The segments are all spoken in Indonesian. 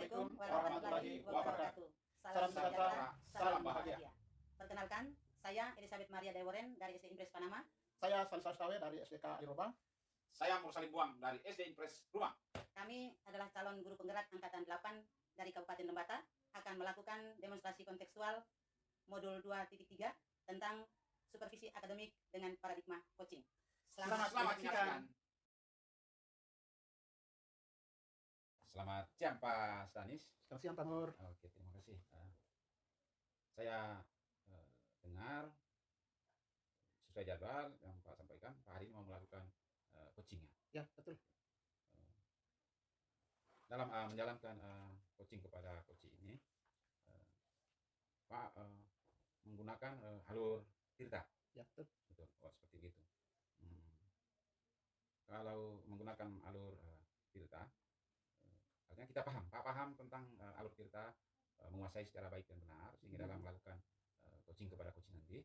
Assalamualaikum warahmatullahi wabarakatuh. Salam sejahtera, salam bahagia. Perkenalkan, saya Elizabeth Maria Deworen dari SD Impres Panama. Saya Salsa Stawe dari SDK Iroba. Saya Mursalim Buang dari SD Impres Rumah. Kami adalah calon guru penggerak Angkatan 8 dari Kabupaten Lembata, akan melakukan demonstrasi kontekstual modul 2.3 tentang supervisi akademik dengan paradigma coaching. Selamat menyaksikan. Selamat siang Pak Stanis. Selamat siang Pak Nur. Oke, terima kasih. Saya dengar sesuai jadwal yang Pak sampaikan, Pak hari ini mau melakukan coachingnya. Ya, betul. Dalam menjalankan coaching kepada coach ini, Pak menggunakan alur Tirta. Ya, betul. Betul, seperti itu. Kalau menggunakan alur Tirta, artinya kita paham, Pak paham tentang alur Tirta, menguasai secara baik dan benar, sehingga dalam melakukan coaching kepada coaching nanti,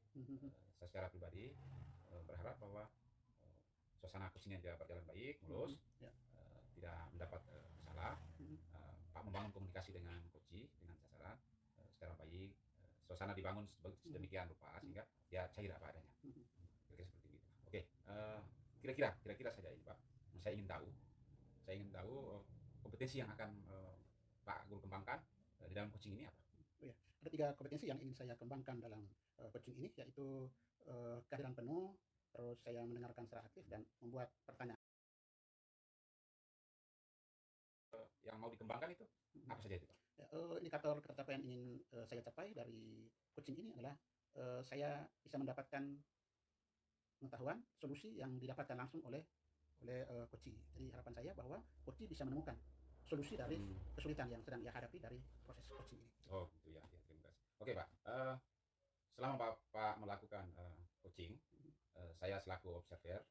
saya secara pribadi berharap bahwa suasana coachingnya tidak berjalan baik, mulus, tidak mendapat masalah. Pak membangun komunikasi dengan coach, dengan sasaran secara baik, suasana dibangun sedemikian rupa sehingga ya cair apa adanya. Kira-kira seperti itu. Oke, kira-kira saja ini Pak. Saya ingin tahu kompetensi yang akan Pak Guru kembangkan di dalam coaching ini apa? Oh ya, ada 3 kompetensi yang ingin saya kembangkan dalam coaching ini, yaitu kehadiran penuh, terus saya mendengarkan secara aktif dan membuat pertanyaan. Yang mau dikembangkan itu apa saja itu Pak? Ya, indikator pencapaian yang ingin saya capai dari coaching ini adalah saya bisa mendapatkan pengetahuan, solusi yang didapatkan langsung oleh coach. Jadi harapan saya bahwa coach bisa menemukan solusi dari kesulitan yang sedang ia hadapi dari proses coaching ini. Oh gitu ya, terima kasih. Oke Pak, selama Pak melakukan coaching, saya selaku observer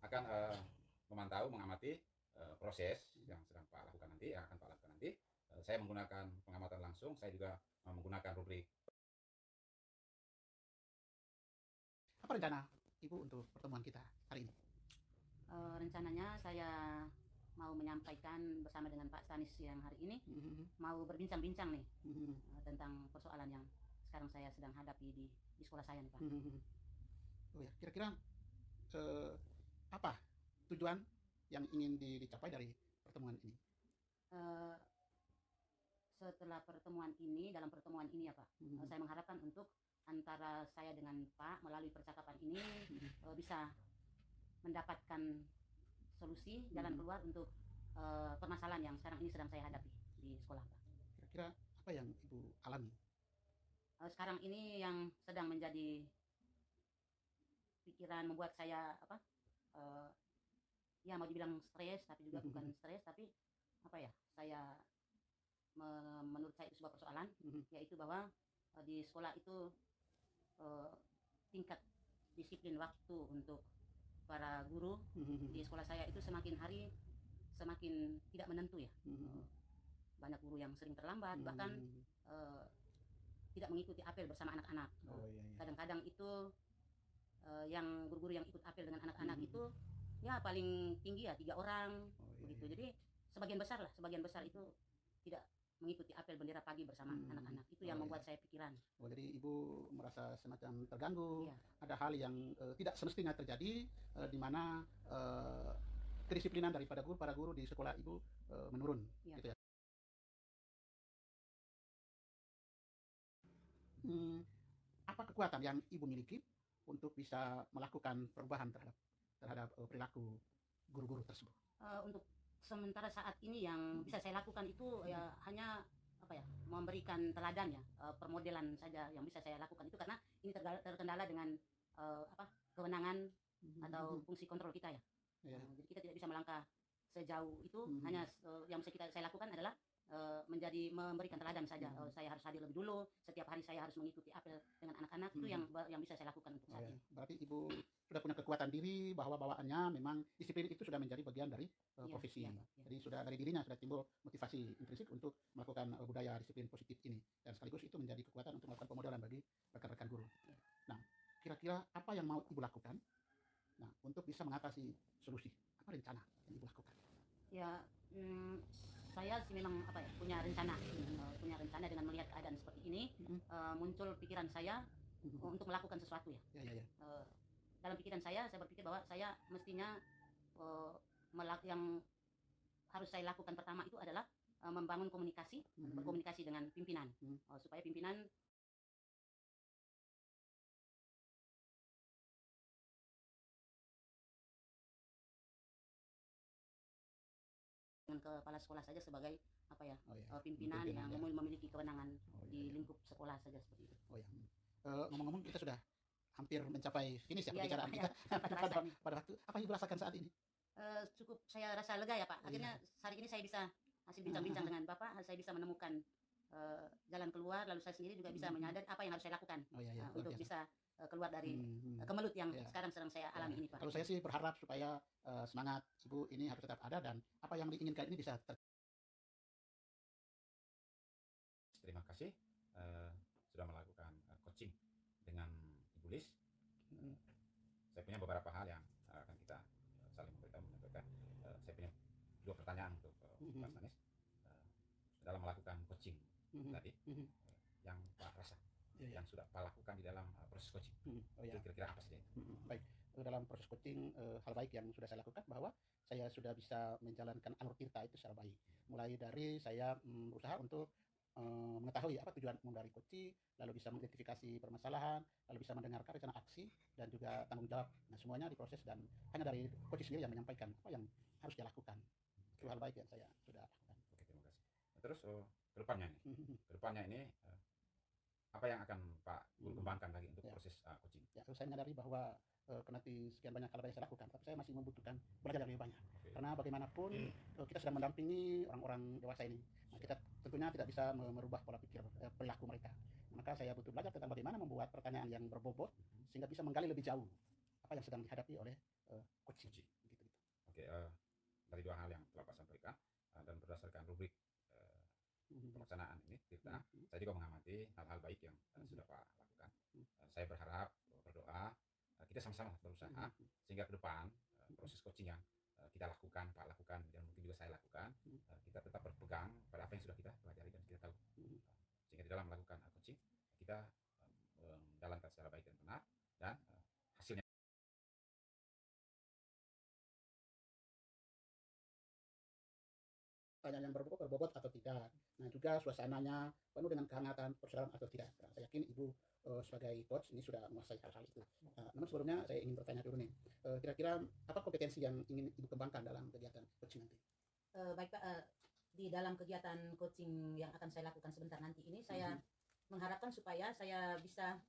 akan memantau, mengamati proses yang sedang Pak lakukan nanti, yang akan Pak lakukan nanti. Saya menggunakan pengamatan langsung, saya juga menggunakan rubrik. Apa rencana Ibu untuk pertemuan kita hari ini? Rencananya saya mau menyampaikan bersama dengan Pak Stanis yang hari ini mau berbincang-bincang nih tentang persoalan yang sekarang saya sedang hadapi di sekolah saya nih Pak. Oh ya, kira-kira apa tujuan yang ingin dicapai dari pertemuan ini? Setelah pertemuan ini, dalam pertemuan ini ya Pak, saya mengharapkan untuk antara saya dengan Pak melalui percakapan ini bisa mendapatkan solusi jalan keluar untuk permasalahan yang sekarang ini sedang saya hadapi di sekolah Pak. Kira-kira apa yang Ibu alami? Sekarang ini yang sedang menjadi pikiran membuat saya ya mau dibilang stres, tapi juga bukan stres, tapi apa ya, saya menurut saya itu sebuah persoalan, yaitu bahwa di sekolah itu tingkat disiplin waktu untuk para guru di sekolah saya itu semakin hari semakin tidak menentu ya. Banyak guru yang sering terlambat, bahkan tidak mengikuti apel bersama anak-anak. Kadang-kadang itu yang guru-guru yang ikut apel dengan anak-anak itu ya paling tinggi ya 3 orang begitu. Jadi sebagian besar itu tidak mengikuti apel bendera pagi bersama anak-anak. Itu yang membuat saya pikiran. Oh, jadi Ibu merasa semacam terganggu. Ada hal yang tidak semestinya terjadi, di mana kedisiplinan daripada para guru di sekolah Ibu menurun. Gitu ya. Apa kekuatan yang Ibu miliki untuk bisa melakukan perubahan terhadap perilaku guru-guru tersebut? Untuk sementara saat ini yang bisa saya lakukan itu ya hanya apa ya, memberikan teladan ya, permodelan saja yang bisa saya lakukan itu, karena ini terkendala dengan kewenangan atau fungsi kontrol kita ya. Jadi kita tidak bisa melangkah sejauh itu. Hanya yang bisa saya lakukan adalah memberikan teladan saja. Saya harus hadir lebih dulu, setiap hari saya harus mengikuti apel dengan anak-anak. Itu yang bisa saya lakukan untuk saat ini. Berarti Ibu sudah punya kekuatan diri bahwa bawaannya memang disiplin itu sudah menjadi bagian dari profesi. Jadi sudah dari dirinya sudah timbul motivasi intrinsik untuk melakukan budaya disiplin positif ini, dan sekaligus itu menjadi kekuatan untuk melakukan pemodelan bagi rekan-rekan guru. Nah, kira-kira apa yang mau Ibu lakukan untuk bisa mengatasi solusi? Apa rencana yang Ibu lakukan? Ya, saya sih memang apa ya, punya rencana, punya rencana dengan melihat keadaan seperti ini, muncul pikiran saya untuk melakukan sesuatu ya. Dalam pikiran saya berpikir bahwa saya mestinya yang harus saya lakukan pertama itu adalah membangun komunikasi, berkomunikasi dengan pimpinan, supaya pimpinan dengan kepala sekolah saja sebagai apa ya, pimpinan yang memiliki kewenangan di lingkup sekolah saja seperti itu. Ngomong-ngomong kita sudah hampir mencapai finish ya pembicaraan kita. Pada waktu apa yang dirasakan saat ini? Cukup saya rasa lega ya Pak. Akhirnya hari ini saya bisa hasil bincang-bincang dengan Bapak, saya bisa menemukan jalan keluar, lalu saya sendiri juga bisa menyadari apa yang harus saya lakukan untuk bisa keluar dari kemelut yang sekarang sedang saya alami ini Pak. Kalau saya sih berharap supaya semangat Ibu ini harus tetap ada dan apa yang diinginkan ini bisa Terima kasih sudah melakukan coaching dengan Ibu Lis. Saya punya beberapa hal yang akan kita saling menyampaikan. Saya punya 2 pertanyaan untuk Mas Anis dalam melakukan coaching tadi, yang Pak rasa yang sudah Pak lakukan di dalam proses coaching. Kira-kira apa saja itu? Baik, dalam proses coaching hal baik yang sudah saya lakukan bahwa saya sudah bisa menjalankan alur tirta itu secara baik. Mulai dari saya berusaha untuk mengetahui apa tujuan umum dari coaching, lalu bisa mengidentifikasi permasalahan, lalu bisa mendengarkan rencana aksi dan juga tanggung jawab. Nah, semuanya diproses dan hanya dari coaching sendiri yang menyampaikan apa yang harus dia lakukan. Itu hal baik yang saya sudah lakukan. Oke, terima kasih. Terus kedepannya ini apa yang akan Pak kembangkan lagi untuk proses coaching? Ya, saya menyadari bahwa kenati sekian banyak hal yang saya lakukan, tapi saya masih membutuhkan belajar yang lebih banyak. Karena bagaimanapun kita sedang mendampingi orang-orang dewasa ini. Nah, kita tentunya tidak bisa merubah pola pikir perilaku mereka. Maka saya butuh belajar tentang bagaimana membuat pertanyaan yang berbobot sehingga bisa menggali lebih jauh apa yang sedang dihadapi oleh coaching. Gitu. Oke, dari 2 hal yang telah Pak sampaikan dan berdasarkan rubrik pelaksanaan ini tirta, saya juga mengamati hal-hal baik yang sudah Pak lakukan. Saya berharap, berdoa, kita sama-sama berusaha sehingga ke depan proses coaching yang kita lakukan, Pak lakukan, dan mungkin juga saya lakukan, kita tetap berpegang pada apa yang sudah kita pelajari dan kita tahu. Sehingga di dalam melakukan coaching, kita menjalankan secara baik dan benar, dan hasilnya pertanyaan yang berbobot atau tidak. Nah, juga suasananya penuh dengan kehangatan persaudaraan atau tidak. Nah, saya yakin Ibu sebagai coach ini sudah menguasai hal-hal itu. Namun sebelumnya saya ingin bertanya dulu nih, kira-kira apa kompetensi yang ingin Ibu kembangkan dalam kegiatan coaching nanti? Baik Pak, di dalam kegiatan coaching yang akan saya lakukan sebentar nanti ini, saya mengharapkan supaya saya bisa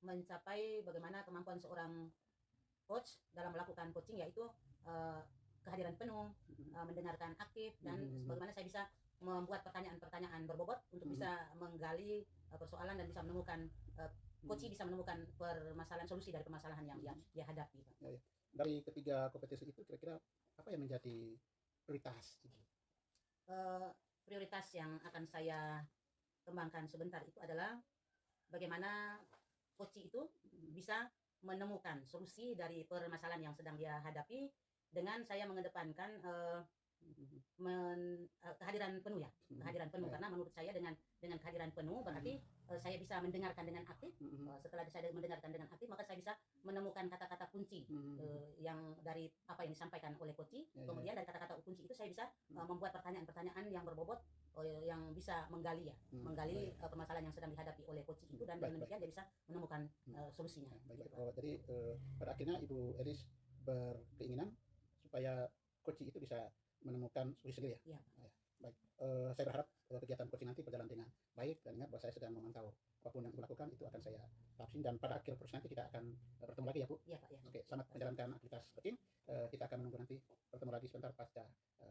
mencapai bagaimana kemampuan seorang coach dalam melakukan coaching, yaitu kehadiran penuh, mendengarkan aktif, dan bagaimana saya bisa membuat pertanyaan-pertanyaan berbobot untuk bisa menggali persoalan dan bisa menemukan coach bisa menemukan solusi dari permasalahan yang dia hadapi. Dari ketiga kompetensi itu kira-kira apa yang menjadi prioritas? Prioritas yang akan saya kembangkan sebentar itu adalah bagaimana coach itu bisa menemukan solusi dari permasalahan yang sedang dia hadapi dengan saya mengedepankan kehadiran penuh ya, kehadiran penuh, karena menurut saya dengan kehadiran penuh berarti saya bisa mendengarkan dengan aktif. Setelah saya mendengarkan dengan aktif, maka saya bisa menemukan kata-kata kunci yang dari apa yang disampaikan oleh coach. Kemudian dari kata-kata kunci itu saya bisa membuat pertanyaan-pertanyaan yang berbobot yang bisa menggali permasalahan yang sedang dihadapi oleh coach itu, dan dengan demikian dia bisa menemukan solusinya. Jadi pada akhirnya Ibu Elis berkeinginan supaya coaching itu bisa menemukan solusi sendiri ya? Baik, saya berharap kegiatan coaching nanti berjalan dengan baik, dan ingat bahwa saya sedang memantau apapun yang Ibu lakukan itu akan saya lapsin, dan pada akhir proses nanti kita akan bertemu lagi ya Bu? Iya Pak, ya. Oke, selamat menjalankan aktivitas coaching. Kita akan menunggu nanti bertemu lagi sebentar pasca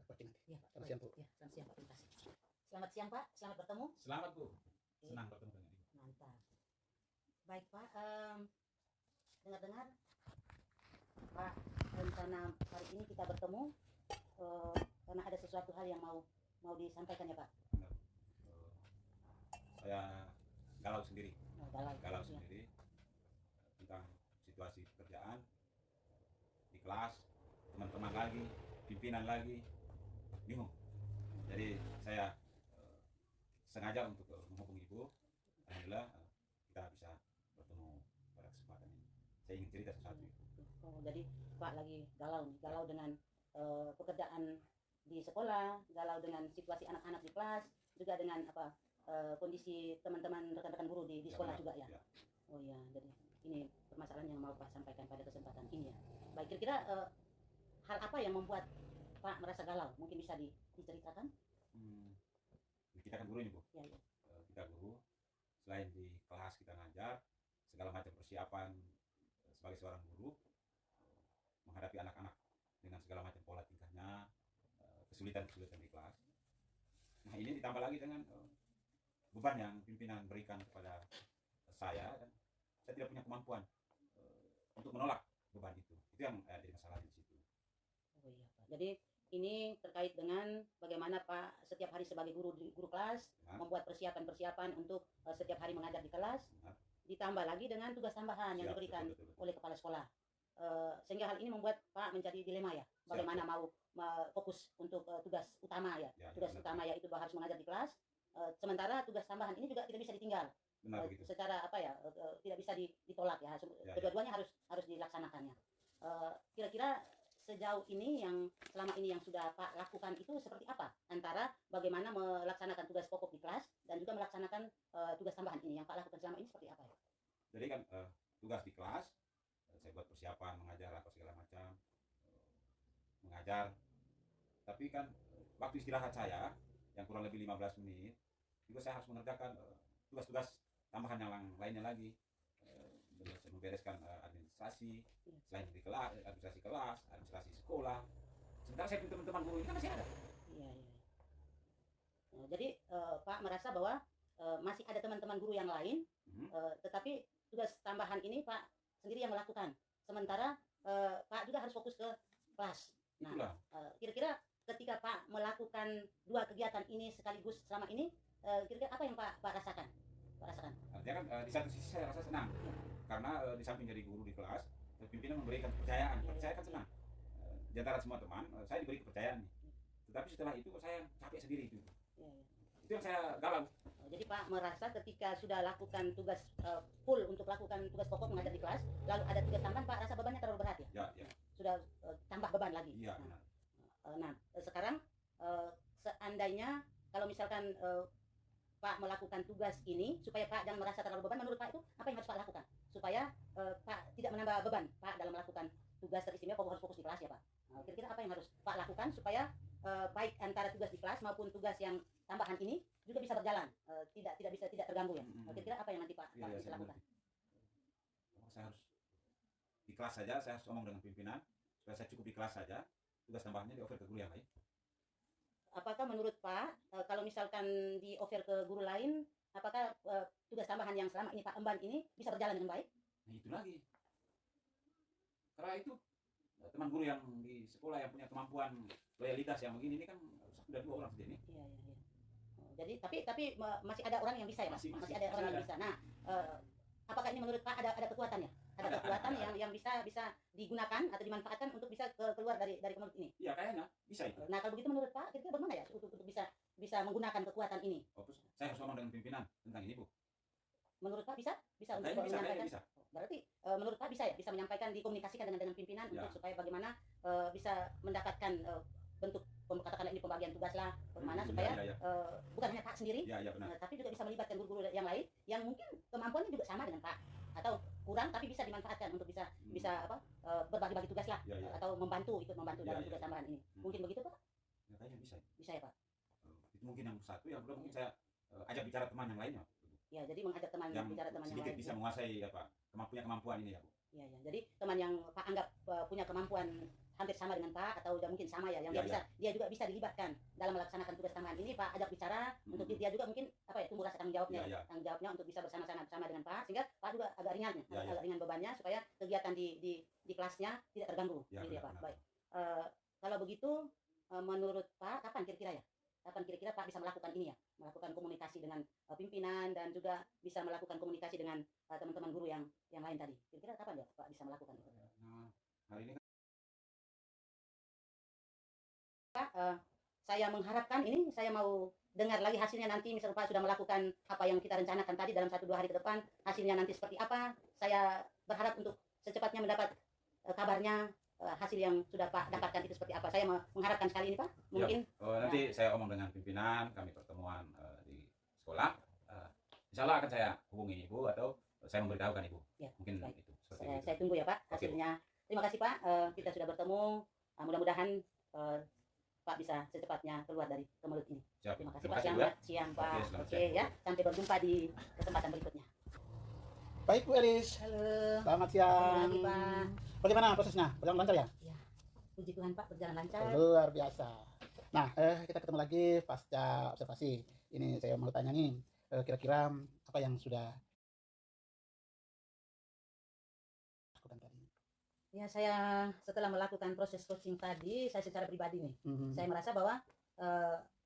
coaching nanti. Iya Pak. Selamat siang Bu. Ya, selamat siang Pak, terima kasih. Selamat siang Pak, selamat bertemu. Selamat Bu, senang bertemu dengan Ibu. Mantap. Baik Pak, dengar-dengar Pak, rencana hari ini kita bertemu karena ada sesuatu hal yang mau disampaikan ya Pak. Benar. Saya galau sendiri tentang situasi pekerjaan di kelas, teman-teman lagi, pimpinan lagi, bingung. Jadi saya sengaja untuk menghubungi Ibu. Alhamdulillah kita bisa bertemu pada kesempatan ini. Saya ingin cerita sesuatu. Oh, jadi Pak lagi galau nih, galau dengan pekerjaan di sekolah, galau dengan situasi anak-anak di kelas, juga dengan kondisi teman-teman rekan-rekan guru di sekolah juga ya. Oh iya, jadi ini permasalahan yang mau Pak sampaikan pada kesempatan ini ya. Baik, kira-kira hal apa yang membuat Pak merasa galau? Mungkin bisa diceritakan? Kita kan guru nih Bu. Ya, ya. Kita guru, selain di kelas kita ngajar, segala macam persiapan sebagai seorang guru menghadapi anak-anak dengan segala macam pola tingkahnya, kesulitan-kesulitan di kelas. Nah ini ditambah lagi dengan beban yang pimpinan berikan kepada saya, dan saya tidak punya kemampuan untuk menolak beban itu. Itu yang jadi masalah di situ. Oh iya Pak. Jadi ini terkait dengan bagaimana Pak setiap hari sebagai guru kelas membuat persiapan-persiapan untuk setiap hari mengajar di kelas. Ditambah lagi dengan tugas tambahan yang diberikan oleh kepala sekolah. Sehingga hal ini membuat Pak menjadi dilema ya. Bagaimana mau fokus untuk tugas utama ya. Tugas utama yaitu harus mengajar di kelas. Sementara tugas tambahan ini juga tidak bisa ditinggal. Secara tidak bisa ditolak ya. Kedua-duanya harus dilaksanakannya. Kira-kira sejauh ini yang selama ini yang sudah Pak lakukan itu seperti apa antara bagaimana melaksanakan tugas pokok di kelas dan juga melaksanakan tugas tambahan ini yang Pak lakukan selama ini seperti apa ya? Jadi kan tugas di kelas saya buat persiapan mengajar apa segala macam, mengajar, tapi kan waktu istirahat saya yang kurang lebih 15 menit juga saya harus mengerjakan tugas-tugas tambahan yang lainnya lagi, membereskan administrasi, selain di kelas, administrasi kelas, administrasi sekolah. Sementara saya punya teman-teman guru ini kan masih ada. Iya. Jadi Pak merasa bahwa masih ada teman-teman guru yang lain, tetapi tugas tambahan ini Pak sendiri yang melakukan. Sementara Pak juga harus fokus ke kelas. Nah, kira-kira ketika Pak melakukan dua kegiatan ini sekaligus selama ini, kira-kira apa yang Pak rasakan? Artinya kan di satu sisi saya rasa senang, karena di samping jadi guru di kelas, pimpinan memberikan kepercayaan. Saya kan senang. Di antara semua teman, saya diberi kepercayaan. Tetapi setelah itu saya capek sendiri itu. Itu yang saya galau. Jadi Pak merasa ketika sudah lakukan tugas full untuk lakukan tugas pokok mengajar di kelas, lalu ada tugas tambahan, Pak rasa bebannya terlalu berat ya? Ya. Sudah tambah beban lagi. Iya. Nah, sekarang seandainya kalau misalkan Pak melakukan tugas ini supaya Pak jangan merasa terlalu beban, menurut Pak itu apa yang harus Pak lakukan supaya Pak tidak menambah beban Pak dalam melakukan tugas teristimewa, harus fokus di kelas ya Pak. Kira-kira apa yang harus Pak lakukan supaya baik antara tugas di kelas maupun tugas yang tambahan ini juga bisa berjalan, tidak terganggu ya. Kira-kira apa yang nanti Pak bisa lakukan? Saya harus di kelas saja, saya harus ngomong dengan pimpinan supaya saya cukup di kelas saja, tugas tambahannya di offer ke guru yang lain. Apakah menurut Pak kalau misalkan di offer ke guru lain, apakah tugas tambahan yang selama ini Pak emban ini bisa berjalan dengan baik? Nah itu lagi, karena itu teman guru yang di sekolah yang punya kemampuan loyalitas yang begini ini kan sudah 2 orang saja ini. Iya. Jadi tapi masih ada orang yang bisa ya, masih ada orang yang bisa. Nah, apakah ini menurut Pak ada kekuatan ya? Ada kekuatan yang bisa digunakan atau dimanfaatkan untuk bisa keluar dari menurut ini? Iya kayaknya bisa itu. Nah kalau begitu menurut Pak, kira-kira bagaimana ya untuk bisa menggunakan kekuatan ini? Saya harus ngomong dengan pimpinan tentang ini Bu. Menurut Pak bisa untuk menyampaikan? Bisa. Berarti menurut Pak bisa ya, bisa menyampaikan, dikomunikasikan dengan pimpinan untuk supaya bagaimana bisa mendapatkan bentuk katakanlah ini pembagian tugas lah, bagaimana supaya bukan hanya Pak sendiri, tapi juga bisa melibatkan guru-guru yang lain yang mungkin kemampuannya juga sama dengan Pak atau kurang tapi bisa dimanfaatkan untuk bisa berbagi-bagi tugas lah, atau membantu dalam tugas tambahan ini. Mungkin begitu Pak? Kayaknya bisa. Bisa ya Pak? Itu mungkin yang satu, yang kedua mungkin saya ajak bicara teman yang lainnya. Ya, jadi mengajak bicara teman yang lain. Bisa menguasai kemampuan ini ya Bu. Iya. Jadi teman yang Pak anggap punya kemampuan hampir sama dengan Pak atau mungkin sama ya, yang dia juga bisa dilibatkan dalam melaksanakan tugas tambahan ini, Pak ajak bicara untuk dia juga mungkin tumbuh rasa tanggung jawabnya untuk bisa bersama-sama dengan Pak, sehingga Pak juga agak ringan bebannya supaya kegiatan di kelasnya tidak terganggu gitu ya Pak. Baik. Kalau begitu menurut Pak kapan kira-kira Pak bisa melakukan ini ya, melakukan komunikasi dengan pimpinan dan juga bisa melakukan komunikasi dengan teman-teman guru yang lain tadi, kira-kira kapan ya Pak bisa melakukan itu? Nah, hari ini saya mengharapkan ini, saya mau dengar lagi hasilnya nanti. Misal Pak sudah melakukan apa yang kita rencanakan tadi dalam 1-2 hari ke depan, hasilnya nanti seperti apa. Saya berharap untuk secepatnya mendapat kabarnya, hasil yang sudah Pak dapatkan itu seperti apa. Saya mengharapkan sekali ini Pak. Mungkin nanti saya omong dengan pimpinan, kami pertemuan di sekolah. Insya Allah akan saya hubungi Ibu atau saya memberitahukan Ibu. Ya, mungkin baik. itu. Seperti Saya tunggu ya Pak hasilnya. Terima kasih Pak. Kita sudah bertemu. Mudah-mudahan Pak bisa secepatnya keluar dari kemelut ini. Siap. Terima kasih Pak. Selamat siang Pak. Oke ya. Sampai berjumpa di kesempatan berikutnya. Baik Bu Elis. Halo. Selamat siang. Lagi Pak. Bagaimana prosesnya? Berjalan lancar ya? Ya. Puji Tuhan Pak, berjalan lancar. Luar biasa. Nah, kita ketemu lagi pasca observasi. Ini saya mau tanya nih, kira-kira apa yang sudah lakukan tadi? Ya, saya setelah melakukan proses coaching tadi, saya secara pribadi nih, saya merasa bahwa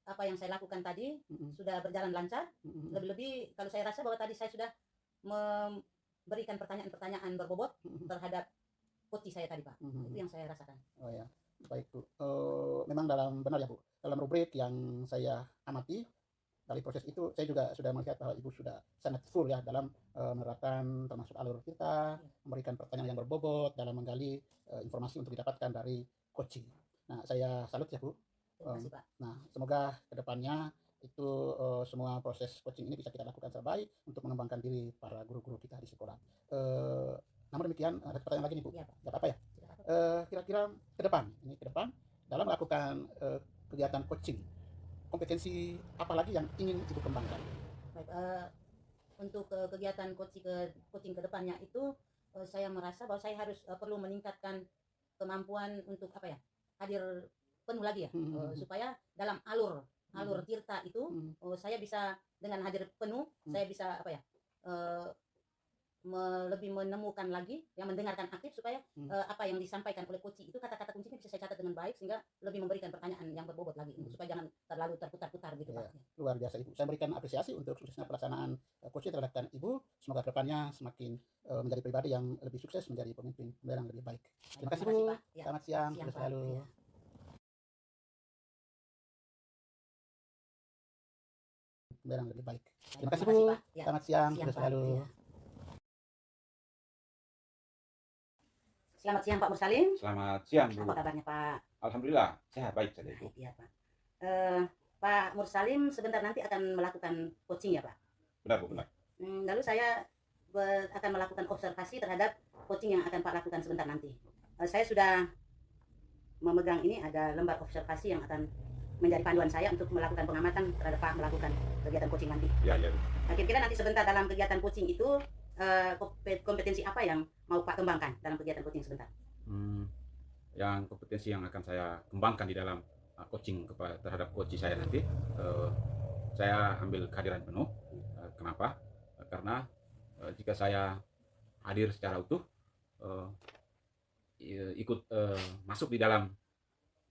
apa yang saya lakukan tadi sudah berjalan lancar. Lebih-lebih kalau saya rasa bahwa tadi saya sudah memberikan pertanyaan-pertanyaan berbobot terhadap coach saya tadi Pak. Itu yang saya rasakan. Oh ya, baik Bu. Memang benar ya Bu, dalam rubrik yang saya amati dari proses itu, saya juga sudah melihat bahwa Ibu sudah sangat full ya dalam menerapkan termasuk alur kita, memberikan pertanyaan yang berbobot dalam menggali informasi untuk didapatkan dari coaching. Nah, saya salut ya Bu. Terima kasih Pak. Nah, semoga kedepannya itu semua proses coaching ini bisa kita lakukan secara baik untuk mengembangkan diri para guru-guru kita di sekolah. Namun demikian, ada pertanyaan lagi nih Bu. Iya, Pak. Gak apa-apa ya? Kira-kira ke depan dalam melakukan kegiatan coaching, kompetensi apa lagi yang ingin Ibu kembangkan? Baik, untuk kegiatan coaching ke depannya itu, saya merasa bahwa saya harus perlu meningkatkan kemampuan untuk apa ya, hadir penuh lagi ya, supaya dalam alur tirta itu saya bisa dengan hadir penuh, saya bisa apa ya, lebih menemukan lagi, yang mendengarkan aktif supaya apa yang disampaikan oleh coach itu kata-kata kuncinya bisa saya catat dengan baik sehingga lebih memberikan pertanyaan yang berbobot lagi supaya jangan terlalu terputar-putar gitu Pak. Luar biasa Ibu. Saya berikan apresiasi untuk suksesnya pelaksanaan coach terhadap Ibu. Semoga kedepannya semakin menjadi pribadi yang lebih sukses, menjadi pemimpin yang lebih baik. Terima kasih Bu. Ya. Selamat siang. Siang, Selalu. ya. Yang lebih baik. Terima kasih Bu. Ya. Selamat siang. Siang, Selalu. ya. Selamat siang Pak Mursalim. Selamat siang Bu. Apa kabarnya Pak? Alhamdulillah sehat, baik saja Ibu. Iya Pak. Pak Mursalim sebentar nanti akan melakukan coaching ya Pak? Benar Bu, benar. Lalu saya akan melakukan observasi terhadap coaching yang akan Pak lakukan sebentar nanti. Saya sudah memegang ini, ada lembar observasi yang akan menjadi panduan saya untuk melakukan pengamatan terhadap Pak melakukan kegiatan coaching nanti. Ya, ya. Nah, kira-kira nanti sebentar dalam kegiatan coaching itu kompetensi apa yang mau Pak kembangkan dalam kegiatan coaching sebentar? Yang kompetensi yang akan saya kembangkan di dalam coaching terhadap coach saya nanti, saya ambil kehadiran penuh. Kenapa? Karena jika saya hadir secara utuh, ikut masuk di dalam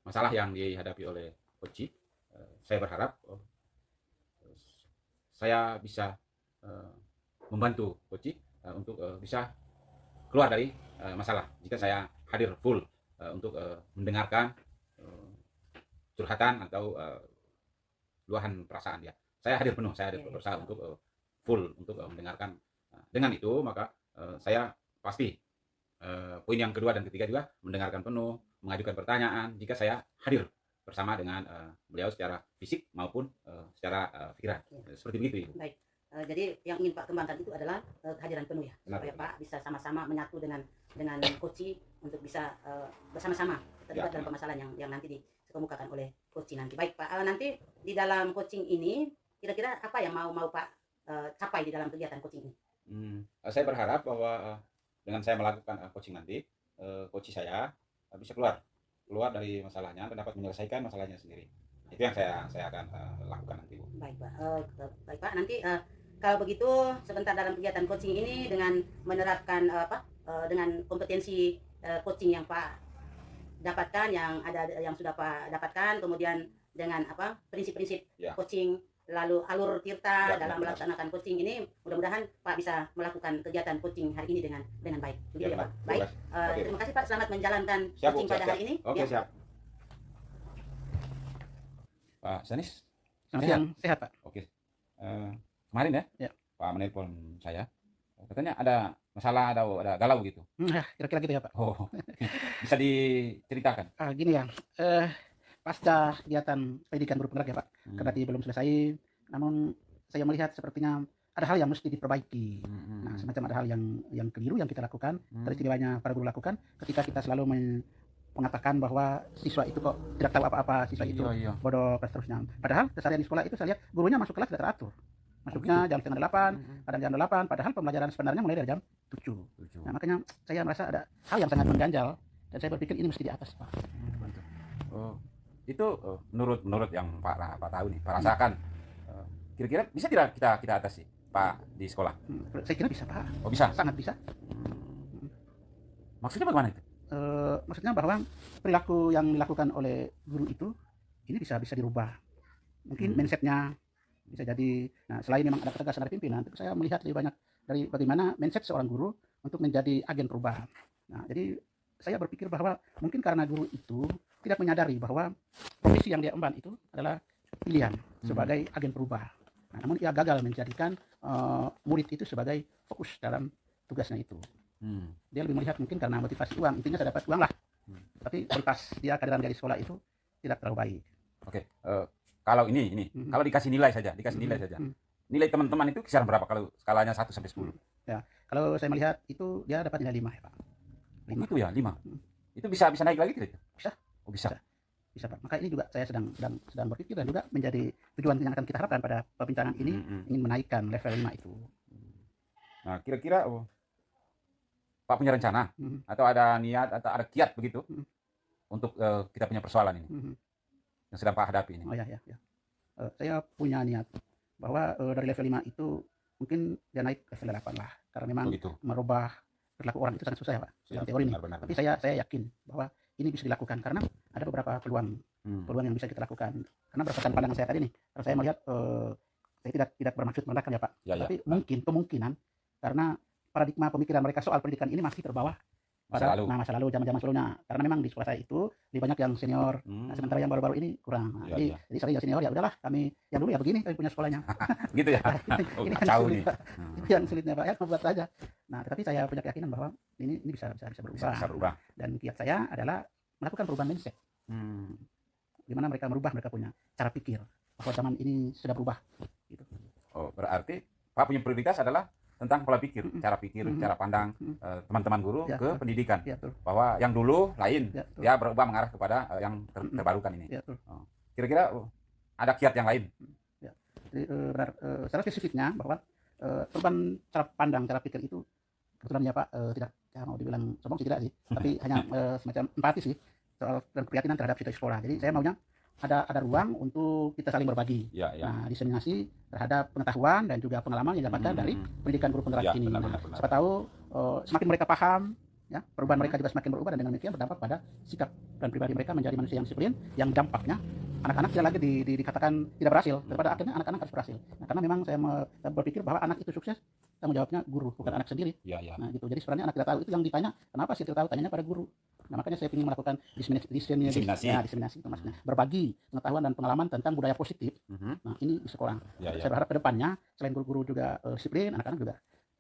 masalah yang dihadapi oleh coach, saya berharap saya bisa membantu coach untuk bisa keluar dari masalah jika saya hadir full untuk mendengarkan curhatan atau luahan perasaan dia. Saya hadir penuh, saya hadir berusaha untuk full untuk mendengarkan. Dengan itu maka saya pasti poin yang kedua dan ketiga juga mendengarkan penuh, mengajukan pertanyaan jika saya hadir bersama dengan beliau secara fisik maupun secara pikiran. Seperti begitu Ibu. Baik. Jadi yang ingin Pak kembangkan itu adalah kehadiran penuh ya, Benar, supaya Pak bisa sama-sama menyatu dengan coach untuk bisa bersama-sama terlibat dalam permasalahan yang nanti dikemukakan oleh coach nanti. Baik Pak, nanti di dalam coaching ini kira-kira apa yang mau Pak capai di dalam kegiatan coaching ini? Saya berharap bahwa dengan saya melakukan coaching nanti, coach saya bisa keluar dari masalahnya dan dapat menyelesaikan masalahnya sendiri. Itu yang saya akan lakukan nanti Bu. Baik Pak, baik Pak, nanti kalau begitu sebentar dalam kegiatan coaching ini dengan menerapkan dengan kompetensi coaching yang Pak dapatkan, yang sudah Pak dapatkan, kemudian dengan prinsip-prinsip coaching, lalu alur tirta dalam melaksanakan coaching ini, mudah-mudahan Pak bisa melakukan kegiatan coaching hari ini dengan baik. Begitu ya Pak. Baik. Terima kasih Pak, selamat menjalankan coaching pada hari ini. Oke, siap. Pak Sanis. Selamat siang, sehat Pak. Oke. Kemarin ya, Ya. Pak menelpon saya. Katanya ada masalah, ada galau gitu. Ya, kira-kira gitu ya Pak. Oh, bisa diceritakan? Gini ya, pasca kegiatan pendidikan guru penggerak ya Pak, kendati belum selesai, namun saya melihat sepertinya ada hal yang mesti diperbaiki. Nah, semacam ada hal yang keliru yang kita lakukan, teristimewanya para guru lakukan ketika kita selalu mengatakan bahwa siswa itu kok tidak tahu apa-apa, siswa itu bodoh dan seterusnya. Padahal keseharian di sekolah itu saya lihat gurunya masuk kelas tidak teratur. Masuknya jam 7:30, kadang jam 8, padahal pembelajaran sebenarnya mulai dari jam 7. Nah, makanya saya merasa ada hal yang sangat mengganjal dan saya berpikir ini mesti di atas Pak. Oh, itu menurut yang Pak tahu nih, Pak rasakan, kira-kira bisa tidak kita atasi Pak di sekolah? Saya kira bisa Pak. Oh bisa? Sangat bisa. Maksudnya bagaimana itu? Maksudnya bahwa perilaku yang dilakukan oleh guru itu ini bisa dirubah. Mungkin mindsetnya bisa jadi. Nah, selain memang ada ketegasan dari pimpinan, saya melihat lebih banyak dari bagaimana mindset seorang guru untuk menjadi agen perubahan. Nah, jadi saya berpikir bahwa mungkin karena guru itu tidak menyadari bahwa profesi yang dia emban itu adalah pilihan sebagai agen perubahan. Nah, namun ia gagal menjadikan murid itu sebagai fokus dalam tugasnya itu. Dia lebih melihat mungkin karena motivasi uang, intinya saya dapat uang lah. Tapi kualitas dia kehadiran dia di sekolah itu tidak terlalu baik. Oke, kalau ini kalau dikasih nilai saja, nilai teman-teman itu kisaran berapa kalau skalanya 1 sampai 10? Ya, kalau saya melihat itu dia dapat nilai 5 ya Pak. 5. Itu ya 5. Itu bisa naik lagi tidak? Bisa. Oh bisa. Bisa Pak. Maka ini juga saya sedang berpikir dan juga menjadi tujuan yang akan kita harapkan pada perbincangan ini, ingin menaikkan level 5 itu. Nah, kira-kira Pak punya rencana atau ada niat atau ada kiat begitu untuk kita punya persoalan ini yang sedang Pak hadapi ini? Oh ya. Saya punya niat bahwa dari level 5 itu mungkin dia naik level 8 lah, karena memang merubah perilaku orang itu sangat susah ya Pak, dalam teori ini. Tapi saya yakin bahwa ini bisa dilakukan karena ada beberapa peluang yang bisa kita lakukan. Karena berdasarkan pandangan saya tadi nih, kalau saya melihat saya tidak bermaksud merendahkan ya Pak, tapi mungkin kemungkinan karena paradigma pemikiran mereka soal pendidikan ini masih terbawa pada masa lalu, zaman sebelumnya. Karena memang di sekolah saya itu lebih banyak yang senior, nah, sementara yang baru-baru ini kurang. Nah, jadi sering yang senior ya udahlah, kami yang dulu ya begini, kami punya sekolahnya. Gitu ya. Ini kan sulit Pak. Itu yang sulitnya Pak, ya membuat saja. Nah, tetapi saya punya keyakinan bahwa ini bisa berubah. Dan kiat saya adalah melakukan perubahan mindset. Gimana mereka punya cara pikir bahwa zaman ini sudah berubah gitu. Oh, berarti Pak punya prioritas adalah tentang pola pikir, cara pikir, cara pandang teman-teman guru ke pendidikan. Bahwa yang dulu lain, ya berubah mengarah kepada yang terbarukan ini. Kira-kira ada kiat yang lain? Jadi secara spesifiknya bahwa perubahan cara pandang, cara pikir itu kebetulan ya Pak, tidak mau dibilang sombong sih tidak sih, tapi hanya semacam empati sih soal dan keyakinan terhadap situasi sekolah. Jadi saya maunya ada ruang untuk kita saling berbagi. Nah, diseminasi terhadap pengetahuan dan juga pengalaman yang didapatkan dari pendidikan guru penggerak ini. Siapa tahu semakin mereka paham, ya, perubahan mereka juga semakin berubah dan dengan demikian berdampak pada sikap dan pribadi mereka menjadi manusia yang disiplin, yang dampaknya anak-anak tidak lagi dikatakan tidak berhasil, daripada akhirnya anak-anak harus berhasil. Nah, karena memang saya berpikir bahwa anak itu sukses, tanggung jawabnya guru, bukan anak sendiri. Nah, gitu. Jadi sebenarnya anak tidak tahu itu yang ditanya, kenapa sih tidak tahu, tanyanya pada guru. Nah, makanya saya ingin melakukan diseminasi itu maksudnya, berbagi pengetahuan dan pengalaman tentang budaya positif. Nah, ini di sekolah. Saya berharap ke depannya selain guru-guru juga disiplin, anak-anak juga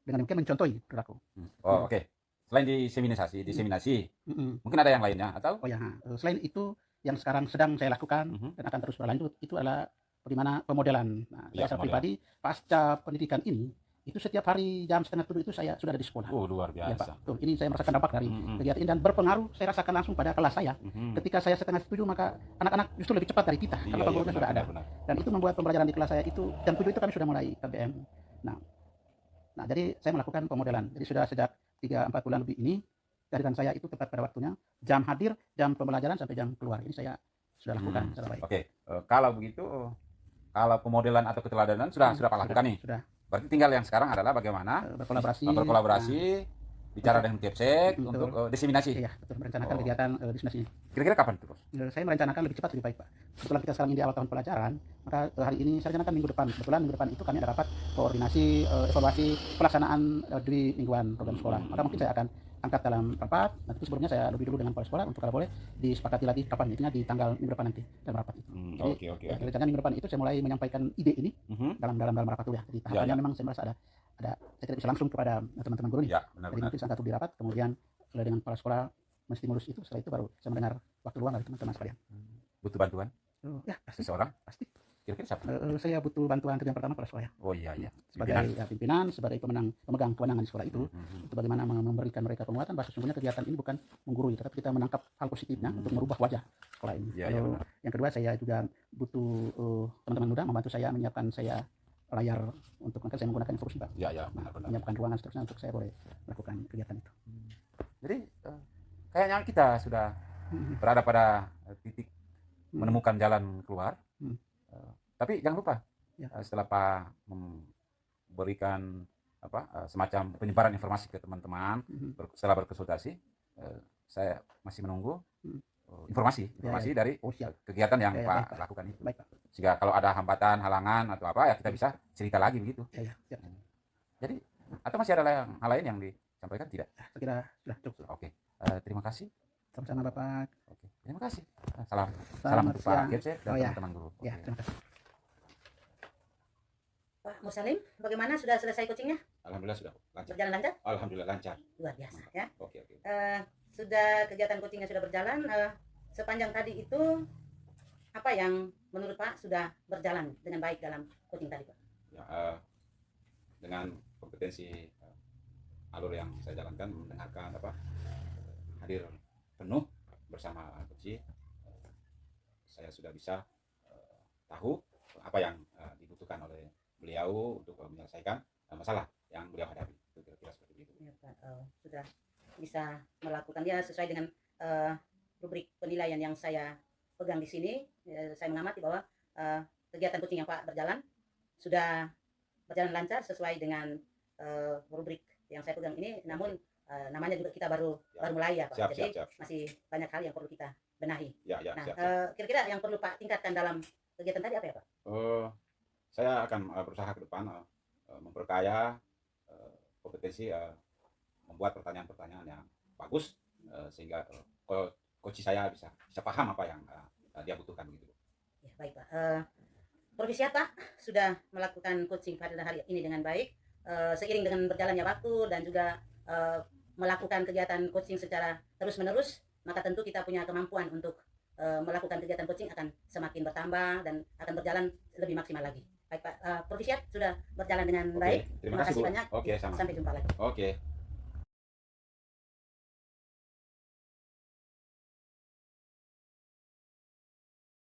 dengan demikian mencontohi perilaku. Oke. Selain diseminasi, mungkin ada yang lainnya atau? Oh ya, selain itu yang sekarang sedang saya lakukan dan akan terus berlanjut itu adalah bagaimana pemodelan. Nah, saya pribadi pasca pendidikan ini itu setiap hari jam 6:30 itu saya sudah ada di sekolah. Oh, luar biasa. Ya, Pak. Tuh, ini saya merasakan dampak dari kegiatan ini dan berpengaruh saya rasakan langsung pada kelas saya. Ketika saya 6:30 maka anak-anak justru lebih cepat dari kita karena penggurunya sudah ada. Dan itu membuat pembelajaran di kelas saya itu jam 7 itu kami sudah mulai KBM. Nah, jadi saya melakukan pemodelan. Jadi sudah sejak 3-4 bulan lebih ini kehadiran saya itu tepat pada waktunya, jam hadir, jam pembelajaran sampai jam keluar. Ini saya sudah lakukan secara baik. Oke. Kalau begitu, kalau pemodelan atau keteladanan sudah Pak lakukan nih. Sudah. Berarti tinggal yang sekarang adalah bagaimana berkolaborasi, bicara dengan Kepsek untuk diseminasi. Iya, betul, merencanakan kegiatan diseminasi ini. Kira-kira kapan itu, Bos? Saya merencanakan lebih cepat lebih baik, Pak. Setelah kita sekarang ini di awal tahun pelajaran, maka hari ini saya rencanakan minggu depan. Kebetulan minggu depan itu kami ada rapat koordinasi evaluasi pelaksanaan di mingguan program sekolah. Maka mungkin saya akan angkat dalam rapat. Nanti sebelumnya saya lebih dulu dengan kepala sekolah untuk kalau boleh disepakati lagi kapan, intinya di tanggal minggu depan nanti dalam rapat itu. Jadi Oke. rencananya minggu depan itu saya mulai menyampaikan ide ini dalam rapat itu ya. Jadi tahapannya memang saya merasa ada saya tidak bisa langsung kepada teman-teman guru nih. Ya, Jadi benar-benar. mungkin satu di rapat, kemudian dengan kepala sekolah menstimulus itu, setelah itu baru saya mendengar waktu luang dari teman-teman sekalian. Butuh bantuan Ya pasti. seseorang? Pasti. Kira-kira siapa? Saya butuh bantuan itu yang pertama kepala sekolah ya. Oh iya. Sebagai pimpinan, sebagai pemegang kewenangan di sekolah itu, itu bagaimana memberikan mereka penguatan bahwa sesungguhnya kegiatan ini bukan menggurui, tetapi kita menangkap hal positifnya untuk merubah wajah sekolah ini. Lalu yang kedua, saya juga butuh teman-teman muda membantu saya menyiapkan saya layar untuk saya menggunakan infokus, Pak. Ya, benar-benar. Menyiapkan ruangan seterusnya untuk saya boleh melakukan kegiatan itu. Jadi kayaknya kita sudah berada pada titik menemukan jalan keluar. Tapi jangan lupa setelah Pak memberikan semacam penyebaran informasi ke teman-teman, setelah berkonsultasi, saya masih menunggu informasi dari kegiatan yang Pak lakukan itu. Baik, Pak. Sehingga kalau ada hambatan, halangan atau apa ya kita bisa cerita lagi begitu. Ya. Jadi atau masih ada hal lain yang disampaikan? Tidak? Saya kira sudah cukup. Oke. Terima kasih. Sama-sama, Bapak. Oke. Terima kasih. Salam Selamat untuk Pak siang. Kirce dan teman-teman guru. Ya, Oke. terima kasih. Pak Musalim, bagaimana sudah selesai coachingnya? Alhamdulillah sudah lancar. Berjalan lancar? Alhamdulillah lancar. Luar biasa ya. Oke. Sudah kegiatan coachingnya sudah berjalan. Sepanjang tadi itu apa yang menurut Pak sudah berjalan dengan baik dalam coaching tadi, Pak? Ya, dengan kompetensi alur yang saya jalankan, mendengarkan hadir penuh bersama coach, saya sudah bisa tahu apa yang dibutuhkan oleh beliau untuk menyelesaikan masalah yang beliau hadapi. Kira-kira seperti itu. Ya, Pak, sudah bisa melakukannya sesuai dengan rubrik penilaian yang saya pegang di sini. Saya mengamati bahwa kegiatan coaching yang Pak berjalan sudah berjalan lancar sesuai dengan rubrik yang saya pegang ini. Namun namanya juga kita baru mulai ya, Pak. Jadi Siap. masih banyak hal yang perlu kita benahi. Ya, Nah, siap. kira-kira yang perlu Pak tingkatkan dalam kegiatan tadi apa ya, Pak? Saya akan berusaha ke depan memperkaya kompetensi, membuat pertanyaan-pertanyaan yang bagus, sehingga coach saya bisa paham apa yang dia butuhkan gitu. Ya, baik, Pak. Provisiat, Pak, sudah melakukan coaching pada hari ini dengan baik. Seiring dengan berjalannya waktu dan juga melakukan kegiatan coaching secara terus-menerus, maka tentu kita punya kemampuan untuk melakukan kegiatan coaching akan semakin bertambah dan akan berjalan lebih maksimal lagi. Baik, Pak. Provisiat sudah berjalan dengan baik. Terima kasih, Bu. banyak. Oke, sama. Sampai jumpa lagi. Oke.